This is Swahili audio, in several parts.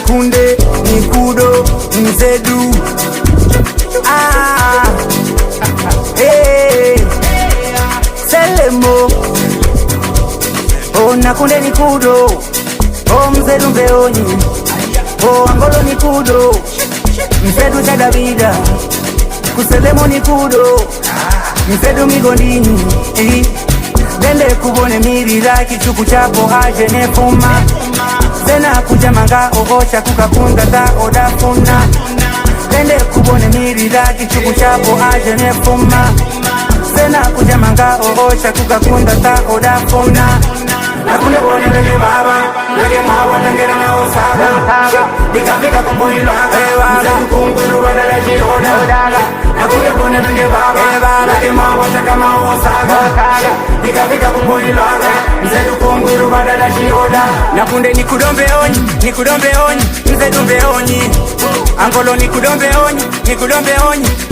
nakunde nikudo mzedu hey. Selemo nakunde nikudo mzedu mbeonyi angolo nikudo mzedu cha Davida kuselemo nikudo mzedu migondini dende kubone mirira kichuku chapo haje nefuma Zena kuja manga ogocha kukakunda ta odafuna dende kubone mirira kichuku chapo haje nefuma Zena kuja manga ogocha kukakunda ta odafuna Nakunde bone lege baba lege mawa tangera na osaga Dikafika kumbuhilo haka Mzedu kungulu wadala jihoda Nakunde bone lege baba lege mawa takama osaga Dikafika kumbuhilo haka Mzedu kungulu wadala jihoda Nakunde nikudombe onyi Mzedu mbeonyi Angolo nikudombe onyi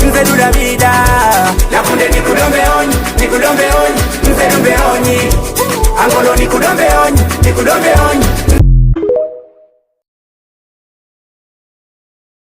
Mzedu Davida Nakunde nikudombe onyi Mzedu mbeonyi Angolo nikudombe onyi